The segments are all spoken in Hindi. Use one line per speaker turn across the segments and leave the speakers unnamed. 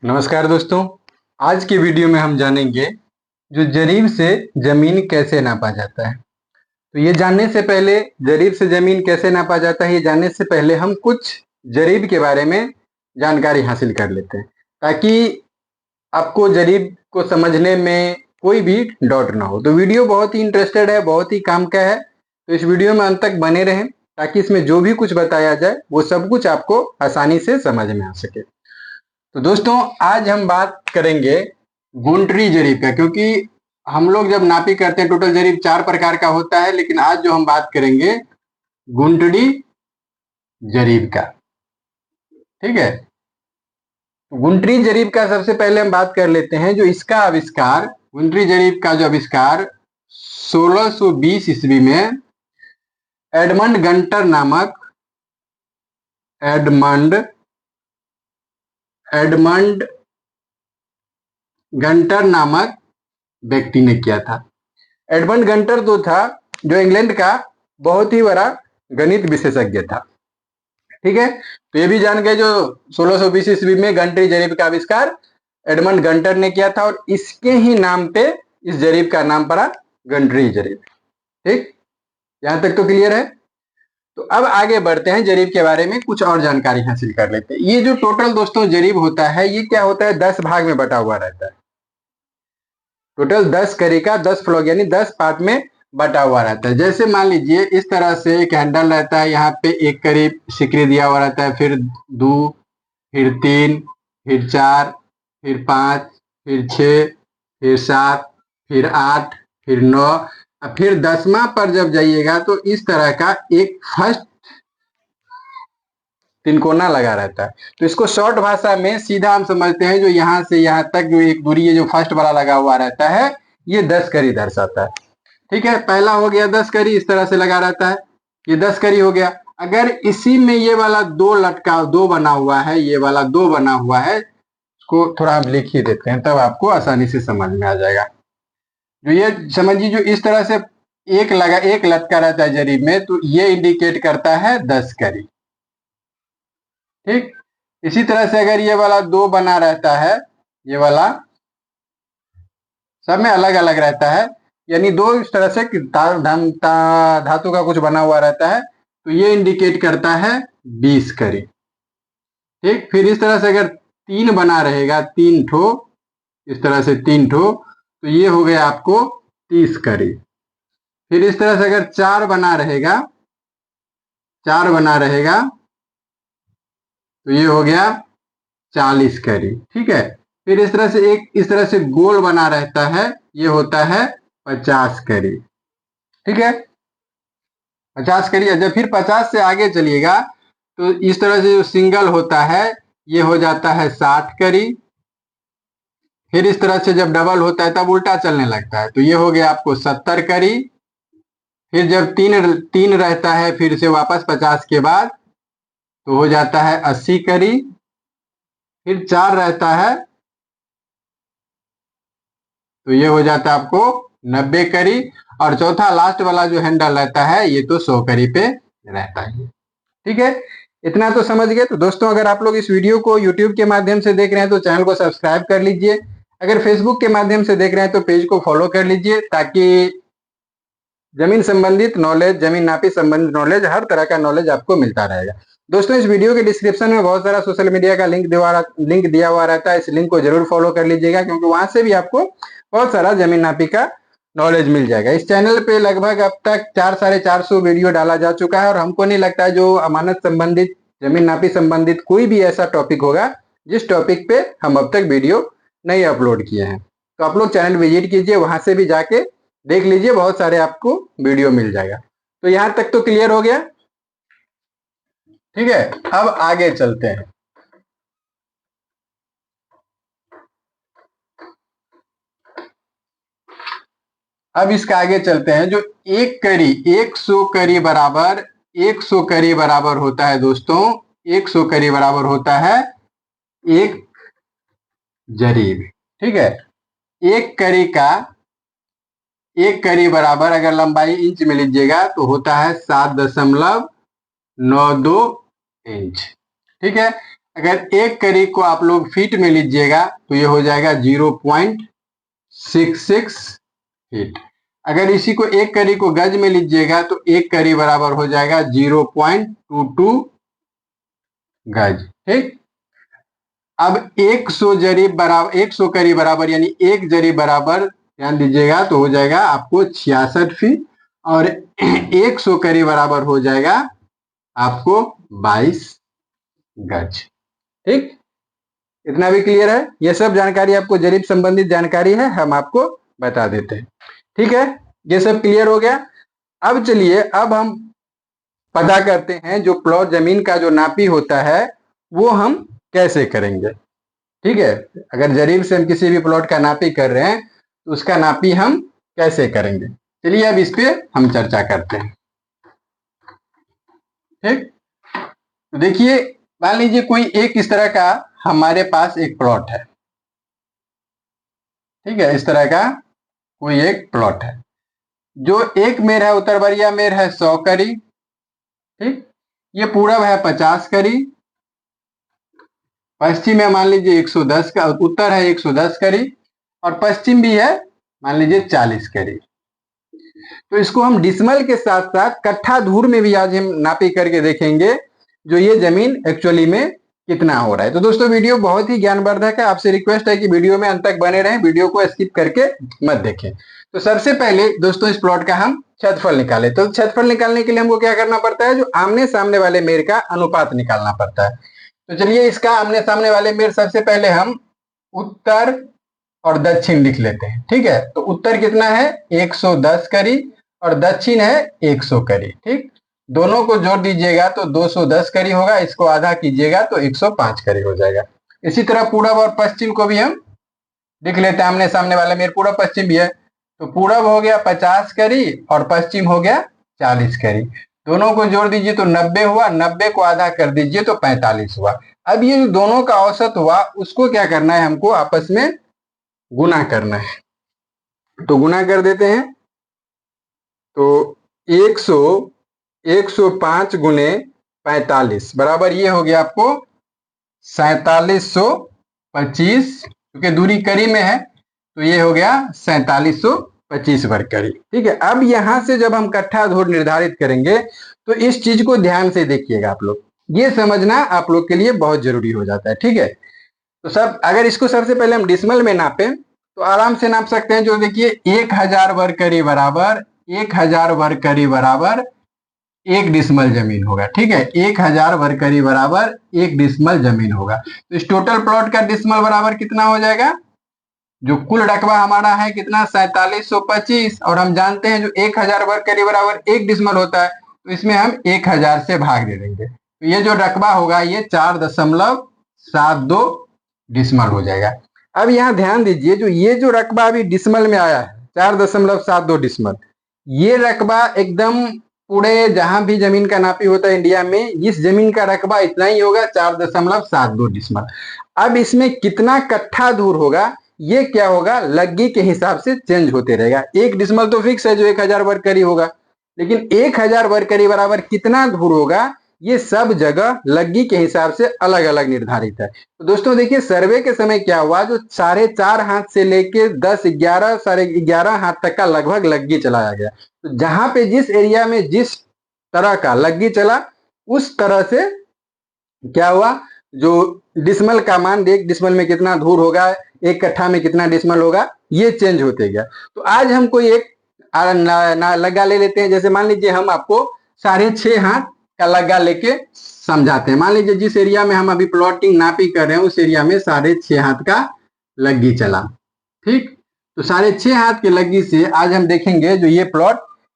नमस्कार दोस्तों। आज की वीडियो में हम जानेंगे जो जरीब से जमीन कैसे नापा जाता है। तो ये जानने से पहले जरीब से जमीन कैसे नापा जाता है ये जानने से पहले हम कुछ जरीब के बारे में जानकारी हासिल कर लेते हैं, ताकि आपको जरीब को समझने में कोई भी डाउट ना हो। तो वीडियो बहुत ही इंटरेस्टेड है, बहुत ही काम का है, तो इस वीडियो में अंत तक बने रहें ताकि इसमें जो भी कुछ बताया जाए वो सब कुछ आपको आसानी से समझ में आ सके। तो दोस्तों आज हम बात करेंगे गुंटरी जरीब का, क्योंकि हम लोग जब नापी करते हैं टोटल जरीब 4 प्रकार का होता है, लेकिन आज जो हम बात करेंगे गुंटड़ी जरीब का। ठीक है, तो गुंटरी जरीब का सबसे पहले हम बात कर लेते हैं। जो इसका आविष्कार, गुंटरी जरीब का जो आविष्कार 1620 ईस्वी में एडमंड गंटर नामक एडमंड गंटर नामक व्यक्ति ने किया था। एडमंड गंटर तो था जो इंग्लैंड का बहुत ही बड़ा गणित विशेषज्ञ था। ठीक है, तो ये भी जान गए जो 1620 ईस्वी में गंटरी जरीब का आविष्कार एडमंड गंटर ने किया था, और इसके ही नाम पे इस जरीब का नाम पड़ा गंटरी जरीब। ठीक, यहां तक तो क्लियर है। तो अब आगे बढ़ते हैं, जरीब के बारे में कुछ और जानकारी हासिल कर लेते हैं। ये जो टोटल दोस्तों जरीब होता है ये क्या होता है, 10 भाग में बटा हुआ रहता है। टोटल 10 कड़ी का 10 फ्लॉग यानी 10 पार्ट में बटा हुआ रहता है। जैसे मान लीजिए इस तरह से एक हैंडल रहता है, यहाँ पे एक कड़ी सिकरी दिया हुआ रहता है, फिर 2, फिर 3, फिर 4, फिर 5, फिर 6, फिर 7, फिर 8, फिर 9, फिर 10वां पर जब जाइएगा तो इस तरह का एक फर्स्ट तिनकोना लगा रहता है। तो इसको शॉर्ट भाषा में सीधा हम समझते हैं, जो यहाँ से यहाँ तक जो एक दूरी है जो फर्स्ट वाला लगा हुआ रहता है ये 10 कड़ी दर्शाता है। ठीक है, पहला हो गया 10 कड़ी, इस तरह से लगा रहता है, ये 10 कड़ी हो गया। अगर इसी में ये वाला 2 लटका 2 बना हुआ है, ये वाला 2 बना हुआ है, इसको थोड़ा हम लिख ही देते हैं तब आपको आसानी से समझ में आ जाएगा। जो ये समझिए जो इस तरह से एक लटका रहता है जरीब में, तो ये इंडिकेट करता है 10 कड़ी। ठीक, इसी तरह से अगर ये वाला 2 बना रहता है, ये वाला सब में अलग अलग रहता है, यानी 2 इस तरह से धातु का कुछ बना हुआ रहता है, तो ये इंडिकेट करता है 20 कड़ी। ठीक, फिर इस तरह से अगर 3 बना रहेगा, 3 ठो, इस तरह से 3 ठो, तो ये हो गया आपको 30 कड़ी। फिर इस तरह से अगर 4 बना रहेगा, 4 बना रहेगा, तो ये हो गया 40 कड़ी। ठीक है, फिर इस तरह से एक इस तरह से गोल बना रहता है, ये होता है 50 कड़ी। ठीक है, 50 कड़ी। जब फिर 50 से आगे चलिएगा तो इस तरह से जो सिंगल होता है ये हो जाता है 60 कड़ी। फिर इस तरह से जब डबल होता है तब उल्टा चलने लगता है, तो ये हो गया आपको 70 कड़ी। फिर जब तीन रहता है फिर से वापस 50 के बाद तो हो जाता है 80 कड़ी। फिर 4 रहता है तो ये हो जाता है आपको 90 कड़ी, और चौथा लास्ट वाला जो हैंडल रहता है ये तो 100 कड़ी पे रहता है। ठीक है, इतना तो समझ गए। तो दोस्तों अगर आप लोग इस वीडियो को यूट्यूब के माध्यम से देख रहे हैं तो चैनल को सब्सक्राइब कर लीजिए। अगर फेसबुक के माध्यम से देख रहे हैं तो पेज को फॉलो कर लीजिए, ताकि जमीन संबंधित नॉलेज, जमीन नापी संबंधित नॉलेज, हर तरह का नॉलेज आपको मिलता रहेगा। दोस्तों इस वीडियो के डिस्क्रिप्शन में बहुत सारा सोशल मीडिया का लिंक दिया हुआ रहता है, इस लिंक को जरूर फॉलो कर लीजिएगा, क्योंकि वहां से भी आपको बहुत सारा जमीन नापी का नॉलेज मिल जाएगा। इस चैनल पे लगभग अब तक 400-450 वीडियो डाला जा चुका है, और हमको नहीं लगता है जो अमानत संबंधित, जमीन नापी संबंधित कोई भी ऐसा टॉपिक होगा जिस टॉपिक पे हम अब तक वीडियो नहीं अपलोड किए हैं। तो आप लोग चैनल विजिट कीजिए, वहां से भी जाके देख लीजिए, बहुत सारे आपको वीडियो मिल जाएगा। तो यहां तक तो क्लियर हो गया। ठीक है, अब आगे चलते हैं। अब इसका आगे चलते हैं। जो एक कड़ी 100 कड़ी बराबर 100 कड़ी बराबर होता है दोस्तों, 100 कड़ी बराबर होता है एक जरीब। ठीक है, एक कड़ी का एक कड़ी बराबर अगर लंबाई इंच में लीजिएगा तो होता है 7.92 इंच। ठीक है, अगर एक करी को आप लोग फीट में लीजिएगा तो ये हो जाएगा 0.66 फीट। अगर इसी को एक करी को गज में लीजिएगा तो एक करी बराबर हो जाएगा 0.22 गज। ठीक, अब 100 जरी बराबर 100 करी बराबर यानी एक जरी बराबर ध्यान दीजिएगा तो हो जाएगा आपको 66 फीट और 100 करी बराबर हो जाएगा आपको 22 गज। ठीक, इतना भी क्लियर है। ये सब जानकारी आपको जरीब संबंधित जानकारी है, हम आपको बता देते हैं। ठीक है, ये सब क्लियर हो गया। अब चलिए, अब हम पता करते हैं जो प्लॉट जमीन का जो नापी होता है वो हम कैसे करेंगे। ठीक है, अगर जरीब से हम किसी भी प्लॉट का नापी कर रहे हैं तो उसका नापी हम कैसे करेंगे, चलिए अब इस पे हम चर्चा करते हैं। ठीक, तो देखिए, मान लीजिए कोई एक इस तरह का हमारे पास एक प्लॉट है। ठीक है, इस तरह का कोई एक प्लॉट है। जो एक मेर है, उत्तर बरिया मेर है 100 करी। ठीक, ये पूरब है 50 करी, पश्चिम है मान लीजिए 110 का, उत्तर है 110 करी और पश्चिम भी है मान लीजिए 40 करी। तो इसको हम डिसमल के साथ साथ कट्ठा धूर में भी आज हम नापी करके देखेंगे जो ये जमीन एक्चुअली में कितना हो रहा है। तो दोस्तों, वीडियो बहुत ही ज्ञानवर्धक है, आपसे रिक्वेस्ट है कि वीडियो में अंत तक बने रहें, वीडियो को स्किप करके मत देखें। तो सबसे पहले दोस्तों इस प्लॉट का हम क्षेत्रफल निकालें। तो क्षेत्रफल निकालने के लिए हमको क्या करना पड़ता है, जो आमने सामने वाले मेर का अनुपात निकालना पड़ता है। तो चलिए, इसका आमने सामने वाले मेर सबसे पहले हम उत्तर और दक्षिण लिख लेते हैं। ठीक है, तो उत्तर कितना है 110 करी और दक्षिण है 100 करी। ठीक, दोनों को जोड़ दीजिएगा तो 210 करी होगा, इसको आधा कीजिएगा तो 105 करी हो जाएगा। इसी तरह पूरब और पश्चिम को भी हम लिख लेते हैं, आमने सामने वाला मेर पूरब पश्चिम भी है। तो पूरब हो गया 50 करी और पश्चिम हो गया 40 करी, दोनों को जोड़ दीजिए तो 90 हुआ, 90 को आधा कर दीजिए तो 45 हुआ। अब ये जो दोनों का औसत हुआ उसको क्या करना है, हमको आपस में गुना करना है। तो गुना कर देते हैं, तो 105 गुने 45 बराबर ये हो गया आपको 4725, क्योंकि दूरी करी में है तो ये हो गया 4725 वर्ग करी। ठीक है, अब यहां से जब हम कट्ठा धूर निर्धारित करेंगे तो इस चीज को ध्यान से देखिएगा आप लोग, ये समझना आप लोग के लिए बहुत जरूरी हो जाता है। ठीक है, तो सब अगर इसको सबसे पहले हम डिसमल में नापें तो आराम से नाप सकते हैं। जो देखिए 1000 वर्ग करी बराबर 1000 वर्ग करी बराबर 1 डिसमल जमीन होगा। ठीक है, 1000 वर्ग करी बराबर 1 डिसमल जमीन होगा। तो इस टोटल प्लॉट का डिसमल बराबर कितना हो जाएगा, जो कुल रकबा हमारा है कितना 4725, और हम जानते हैं जो 1000 वर्ग करी बराबर 1 डिसमल होता है, तो इसमें हम 1000 से भाग दे देंगे। तो ये जो रकबा होगा ये 4.72 डिसमल हो जाएगा। अब यहाँ ध्यान दीजिए, जो ये जो रकबा अभी डिसमल में आया है 4.72 डिसमल, ये रकबा एकदम पूरे जहां भी जमीन का नापी होता है इंडिया में, इस जमीन का रकबा इतना ही होगा 4.72 डिसमल। अब इसमें कितना कट्ठा धूर होगा ये क्या होगा, लग्गी के हिसाब से चेंज होते रहेगा। 1 डिसमल तो फिक्स है जो 1000 वर्ग करी होगा, लेकिन 1000 वर्ग करी बराबर कितना धूर होगा ये सब जगह लग्गी के हिसाब से अलग अलग निर्धारित है। तो दोस्तों देखिए, सर्वे के समय क्या हुआ, जो 4.5 हाथ से लेके 10, 11, 11.5 हाथ तक का लगभग लग्गी चलाया गया। तो जहां पे जिस एरिया में जिस तरह का लग्गी चला उस तरह से क्या हुआ, जो डिसमल का मान, एक डिसमल में कितना धूर होगा, एक कट्ठा में कितना डिसमल होगा, ये चेंज होते गया। तो आज हम कोई एक लग्गा ले लेते हैं। जैसे मान लीजिए हम आपको 6.5 हाथ का लग्गा लेके समझाते हैं। मान लीजिए जिस एरिया में हम अभी प्लॉटिंग नापी कर रहे हैं उस एरिया में 6.5 हाथ का लग्गी चला। ठीक, तो 6.5 हाथ के लग्गी से आज हम देखेंगे जो ये प्लॉट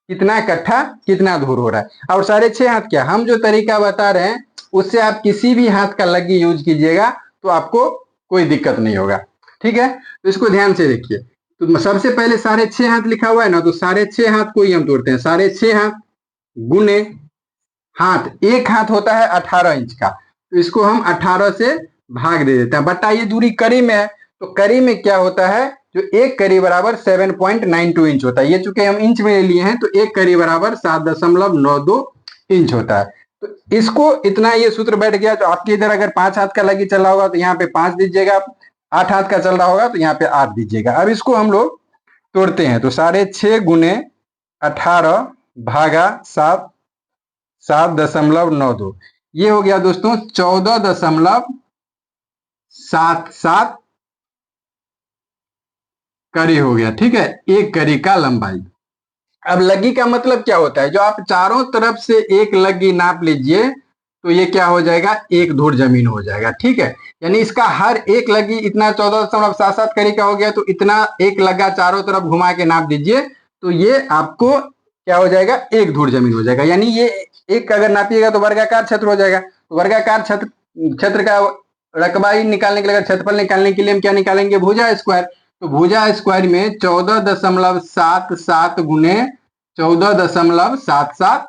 कितना कट्ठा कितना धूर हो रहा है। और 6.5 हाथ क्या, हम जो तरीका बता रहे हैं उससे आप किसी भी हाथ का लग्गी यूज कीजिएगा तो आपको कोई दिक्कत नहीं होगा। ठीक है, तो इसको ध्यान से देखिए। तो सबसे पहले 6.5 हाथ लिखा हुआ है ना, तो 6.5 हाथ को ही हम तोड़ते हैं। 6.5 हाथ गुने हाथ, एक हाथ होता है 18 इंच का, तो इसको हम 18 से भाग दे देते हैं, बटा ये दूरी करी में है। तो करी में क्या होता है, जो एक करी बराबर 7.92 इंच होता है। ये चूंकि हम इंच में लिए हैं तो एक करी बराबर 7.92 इंच होता है। तो इसको इतना ये सूत्र बैठ गया। तो आपके इधर अगर 5 हाथ का लगी चल रहा होगा तो यहाँ पे 5 दीजिएगा, 8 हाथ का चल रहा होगा तो यहाँ पे 8 दीजिएगा। अब इसको हम लोग तोड़ते हैं। तो 6.5 गुने 18 भागा 7, 7.92, ये हो गया दोस्तों 14.77 कड़ी हो गया। ठीक है, एक कड़ी का लंबाई। अब लग्गी का मतलब क्या होता है, जो आप चारों तरफ से एक लग्गी नाप लीजिए तो ये क्या हो जाएगा, एक धूर जमीन हो जाएगा। ठीक है, यानी इसका हर एक लग्गी इतना 14.77 कड़ी का हो गया, तो इतना एक लग्गा चारों तरफ घुमा के नाप दीजिए तो ये आपको क्या हो जाएगा, एक धूर जमीन हो जाएगा। यानी ये एक अगर नापिएगा तो वर्गाकार क्षेत्र हो जाएगा। तो वर्गाकार क्षेत्र का रकबा ही निकालने के लिए, क्षेत्रफल निकालने के लिए हम क्या निकालेंगे, भुजा स्क्वायर। तो भुजा स्क्वायर में 14.77 गुने 14.77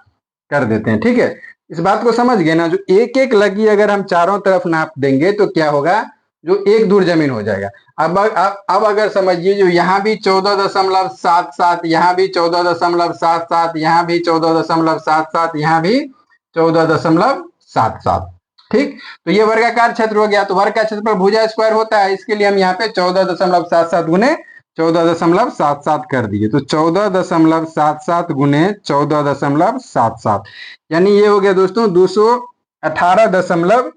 कर देते हैं। ठीक है, इस बात को समझ गए ना। जो एक एक लगी अगर हम चारों तरफ नाप देंगे तो क्या होगा, जो एक धूर जमीन हो जाएगा। अब अगर समझिए, जो यहाँ भी 14.77, यहाँ भी 14.77, यहाँ भी 14.77, यहाँ भी 14.77। ठीक, तो ये वर्गाकार क्षेत्र हो गया। तो वर्ग का क्षेत्रफल भुजा स्क्वायर होता है, इसके लिए हम यहाँ पे 14.77 गुने 14.77 कर दिए। तो 14.77 गुने 14.77, यानी ये हो गया दोस्तों 218.16,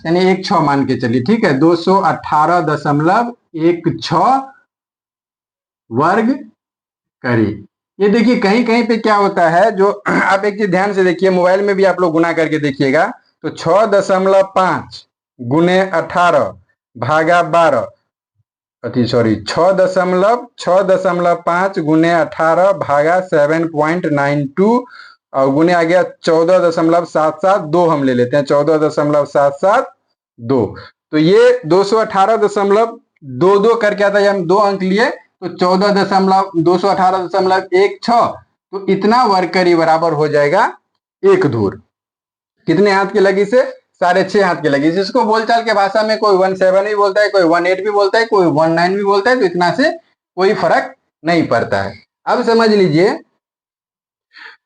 यानी 16 मान के चलिए। ठीक है, 218.16 वर्ग करी। ये देखिए कहीं कहीं पे क्या होता है, जो आप एक चीज ध्यान से देखिए, मोबाइल में भी आप लोग गुना करके देखिएगा। तो 6.5 गुने 18 भागा 12, 6.5 गुने 18 भागा 7.92 और गुने आ गया 14.77, 2 हम ले लेते हैं, 14.77 तो ये 218.22 करके आता है। हम 2 अंक लिए तो 218.16, तो इतना वर्ग करी बराबर हो जाएगा एक धूर। कितने हाथ की लगी से, 6.5 हाथ की लगी। जिसको बोलचाल के भाषा में कोई 17 भी बोलता है, कोई 18 भी बोलता है, कोई 19 भी बोलता है, तो इतना से कोई फर्क नहीं पड़ता है। अब समझ लीजिए,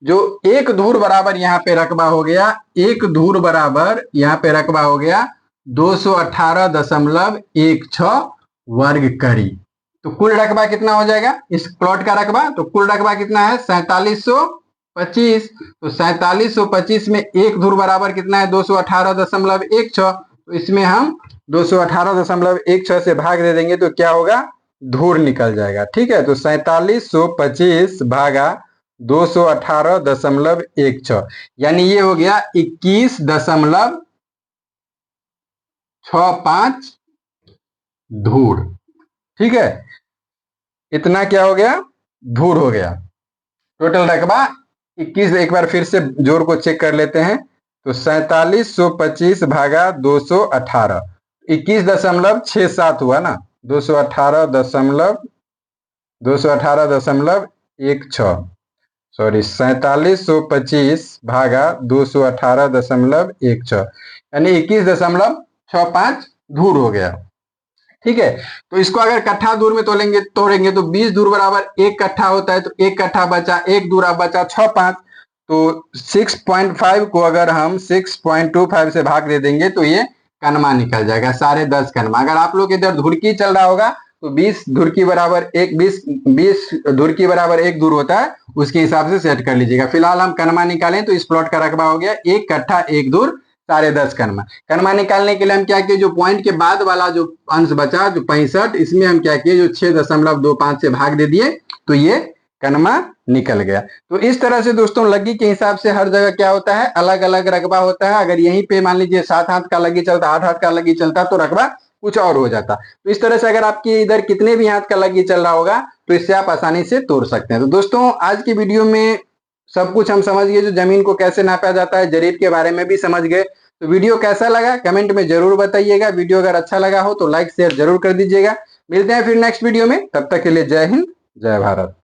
जो एक धूर बराबर यहाँ पे रकबा हो गया, एक धूर बराबर यहाँ पे रकबा हो गया 218.16 वर्ग करी। तो कुल रकबा कितना हो जाएगा इस प्लॉट का रकबा, तो कुल रकबा कितना है 4725। तो 4725 में एक धूर बराबर कितना है 218.16, तो इसमें हम 218.16 से भाग दे देंगे तो क्या होगा, धूर निकल जाएगा। ठीक है, तो 4725 भागा 218.16, यानी ये हो गया 21.65 धूर। ठीक है, इतना क्या हो गया, धूर हो गया। टोटल रकबा 21, एक बार फिर से जोड़ को चेक कर लेते हैं। तो 4725 भागा 218, 21.67 हुआ ना, 218.16, सॉरी 4725 भागा 218.16, यानी 21.65 धूर हो गया। ठीक है, तो इसको अगर कट्ठा दूर में तोड़ेंगे तो 20 दूर बराबर 1 कट्ठा होता है। तो 1 कट्ठा बचा, 1 दूर बचा 6.5, तो 6.5 को अगर हम 6.25 से भाग दे देंगे तो ये कनमा निकल जाएगा, 10.5 कनमा। अगर आप लोग इधर धुरकी चल रहा होगा तो 20 धुरकी बराबर 20 धुरकी बराबर 1 दूर होता है, उसके हिसाब से सेट कर लीजिएगा। फिलहाल हम कनमा निकालें तो इस प्लॉट का रकबा हो गया 1 कट्ठा 1 दूर 10.5 कनमा। कनमा निकालने के लिए हम क्या किए, जो पॉइंट के बाद वाला जो अंश बचा जो 65, इसमें हम क्या किए, जो 6.25 से भाग दे दिए तो ये कनमा निकल गया। तो इस तरह से दोस्तों लग्गी के हिसाब से हर जगह क्या होता है, अलग अलग रकबा होता है। अगर यहीं पे मान लीजिए 7 हाथ का लग्गी चलता, 8 हाथ का लग्गी चलता तो रकबा कुछ और हो जाता। तो इस तरह से अगर आपके इधर कितने भी हाथ का लग्गी चल रहा होगा तो इससे आप आसानी से तोड़ सकते हैं। तो दोस्तों आज की वीडियो में सब कुछ हम समझ गए, जो जमीन को कैसे नापा जाता है, जरीब के बारे में भी समझ गए। तो वीडियो कैसा लगा कमेंट में जरूर बताइएगा। वीडियो अगर अच्छा लगा हो तो लाइक शेयर जरूर कर दीजिएगा। मिलते हैं फिर नेक्स्ट वीडियो में, तब तक के लिए जय हिंद जय भारत।